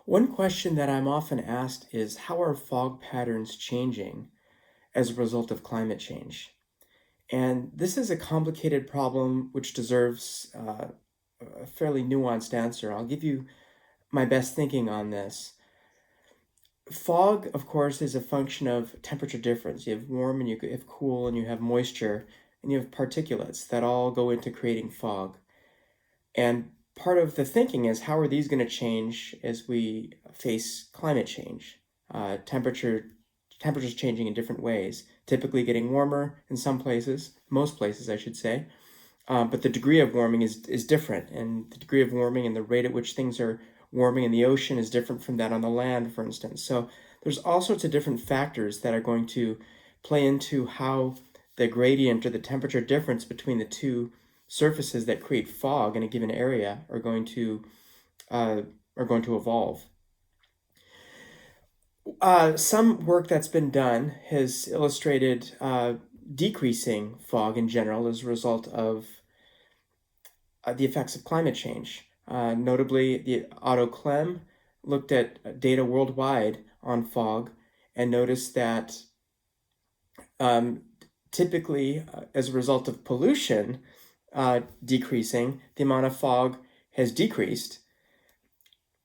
One question that I'm often asked is how are fog patterns changing as a result of climate change? And this is a complicated problem which deserves a fairly nuanced answer. I'll give you my best thinking on this. Fog, of course, is a function of temperature difference. You have warm and you have cool and you have moisture and you have particulates that all go into creating fog. And part of the thinking is how are these going to change as we face climate change? Temperatures changing in different ways, typically getting warmer in some places, most places, I should say. But the degree of warming is different, and the degree of warming and the rate at which things are warming in the ocean is different from that on the land, for instance. So there's all sorts of different factors that are going to play into how the gradient or the temperature difference between the two surfaces that create fog in a given area are going to evolve. Some work that's been done has illustrated decreasing fog in general as a result of the effects of climate change. Notably, the Otto Clem looked at data worldwide on fog and noticed that typically, as a result of pollution decreasing, the amount of fog has decreased.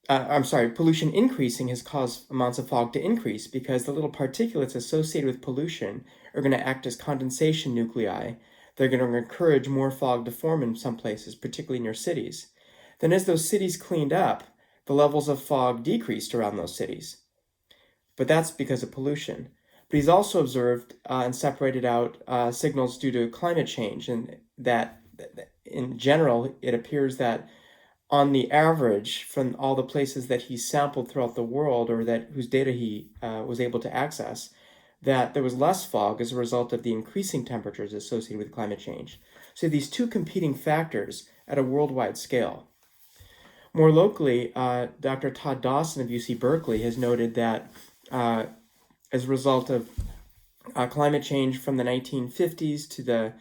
Pollution increasing has caused amounts of fog to increase because the little particulates associated with pollution are going to act as condensation nuclei. They're going to encourage more fog to form in some places, particularly near cities. Then as those cities cleaned up, the levels of fog decreased around those cities. But that's because of pollution. But he's also observed and separated out signals due to climate change, and that in general, it appears that on the average, from all the places that he sampled throughout the world or that whose data he was able to access, that there was less fog as a result of the increasing temperatures associated with climate change. So these two competing factors at a worldwide scale. More locally, Dr. Todd Dawson of UC Berkeley has noted that as a result of climate change from the 1950s to the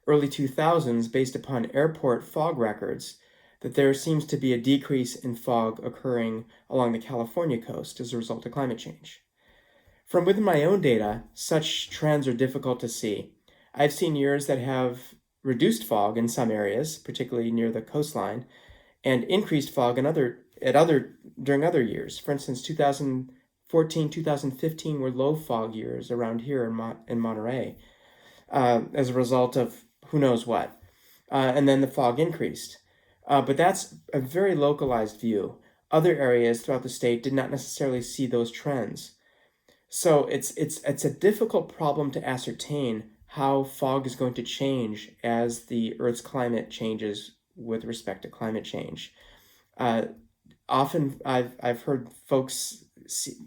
early 2000s, based upon airport fog records, that there seems to be a decrease in fog occurring along the California coast as a result of climate change. From within my own data, such trends are difficult to see. I've seen years that have reduced fog in some areas, particularly near the coastline, and increased fog during other years. For instance, 2014, 2015 were low fog years around here in Monterey as a result of who knows what. And then the fog increased. But that's a very localized view. Other areas throughout the state did not necessarily see those trends. So it's a difficult problem to ascertain how fog is going to change as the Earth's climate changes with respect to climate change. Often I've heard folks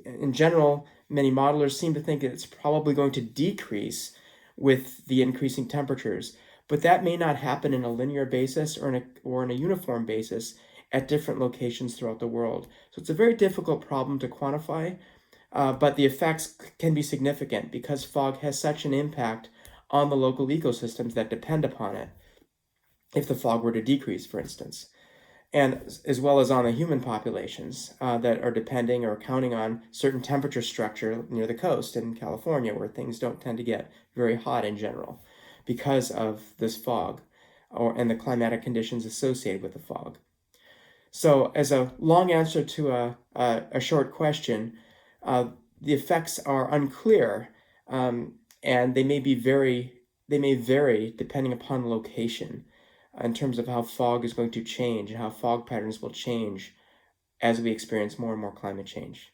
in general, many modelers seem to think that it's probably going to decrease with the increasing temperatures, but that may not happen in a linear basis or in a uniform basis at different locations throughout the world. So it's a very difficult problem to quantify, but the effects can be significant because fog has such an impact on the local ecosystems that depend upon it. If the fog were to decrease, for instance, and as well as on the human populations that are depending or counting on certain temperature structure near the coast in California, where things don't tend to get very hot in general because of this fog and the climatic conditions associated with the fog. So as a long answer to a short question, the effects are unclear, and they may vary depending upon location in terms of how fog is going to change and how fog patterns will change as we experience more and more climate change.